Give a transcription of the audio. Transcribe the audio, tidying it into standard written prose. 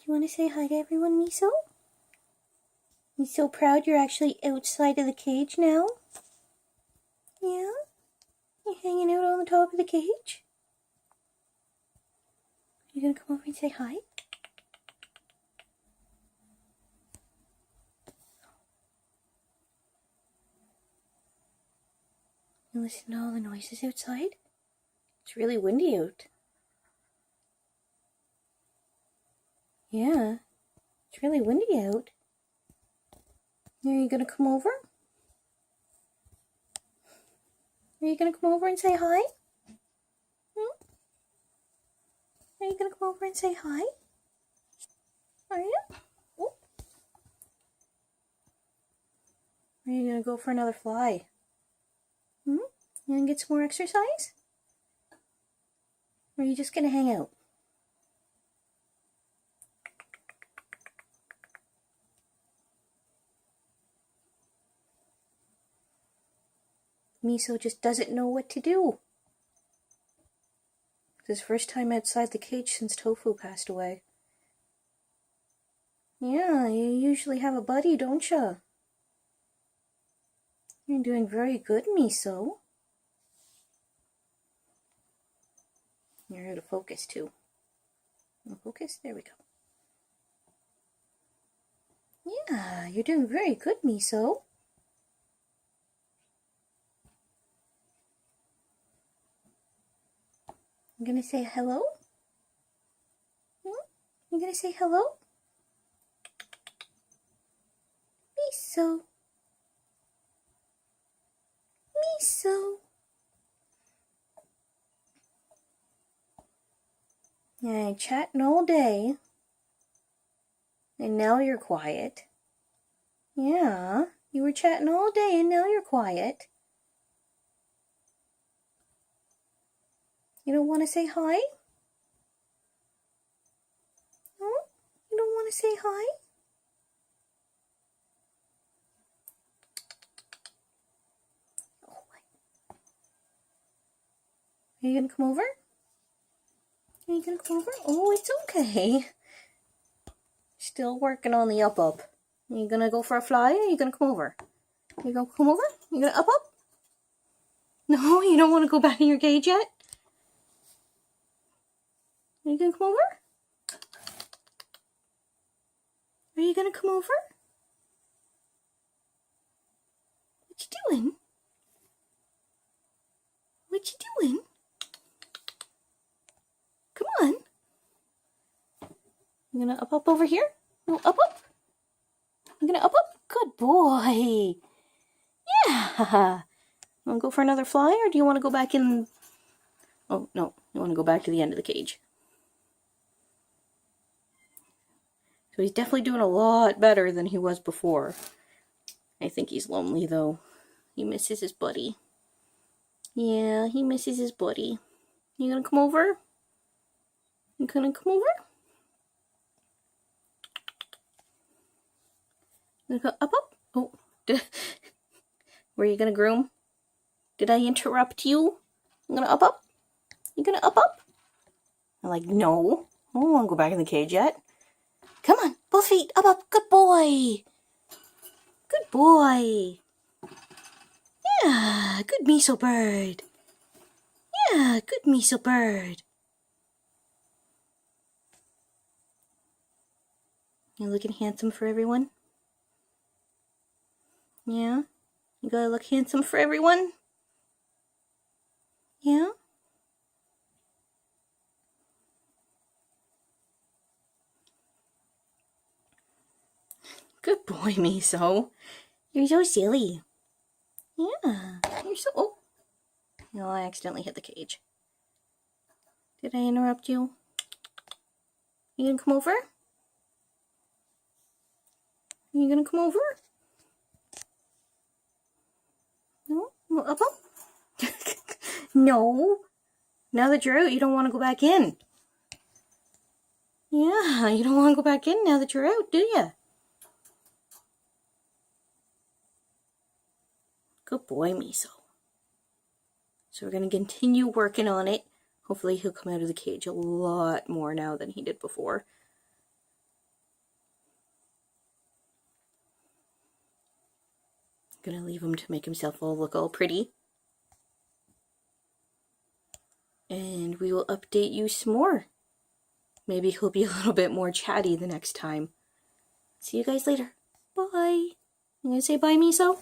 you want to say hi to everyone, Miso? You so proud you're actually outside of the cage now? Yeah? You hanging out on the top of the cage? You gonna come over and say hi? You listen to all the noises outside? It's really windy out. Yeah, it's really windy out. Are you gonna come over? Are you gonna come over and say hi? Are you gonna come over and say hi? Are you? Oh. Are you gonna go for another fly? You gonna get some more exercise? Or are you just gonna hang out? Miso just doesn't know what to do. It's his first time outside the cage since Tofu passed away. Yeah, you usually have a buddy, don't you? You're doing very good, Miso. You're out of focus, too. Focus? There we go. Yeah, you're doing very good, Miso. You gonna say hello? You gonna say hello? Miso. Miso. Yeah, chatting all day. And now you're quiet. Yeah, you were chatting all day and now you're quiet. You don't want to say hi? No? You don't want to say hi? Oh, are you going to come over? Are you going to come over? Oh, it's okay. Still working on the up. Are you going to go for a fly or are you going to come over? Are you going to come over? Are you going to up? No, you don't want to go back in your cage yet? Are you going to come over? Are you going to come over? What you doing? What you doing? Come on. You gonna up over here? No, up? You gonna up? Good boy. Yeah. Want to go for another fly or do you want to go back in? Oh, no. You want to go back to the end of the cage. So he's definitely doing a lot better than he was before. I think he's lonely though. He misses his buddy. Yeah, he misses his buddy. You gonna come over? You gonna come over? You gonna go up? Oh, were you gonna groom? Did I interrupt you? You gonna up? You gonna up? I'm like, no. I don't want to go back in the cage yet. Come on, both feet up. Good boy. Good boy. Yeah, good Miso bird. Yeah, good Miso bird. You looking handsome for everyone? Yeah? You gotta look handsome for everyone? Yeah? Good boy, Miso. You're so silly. Yeah, you're so... Oh. No, I accidentally hit the cage. Did I interrupt you? You gonna come over? You gonna come over? No? Up? No. Now that you're out, you don't want to go back in. Yeah, you don't want to go back in now that you're out, do you? Good boy, Miso. So we're going to continue working on it. Hopefully he'll come out of the cage a lot more now than he did before. Gonna leave him to make himself all look all pretty. And we will update you some more. Maybe he'll be a little bit more chatty the next time. See you guys later. Bye. You gonna say bye, Miso?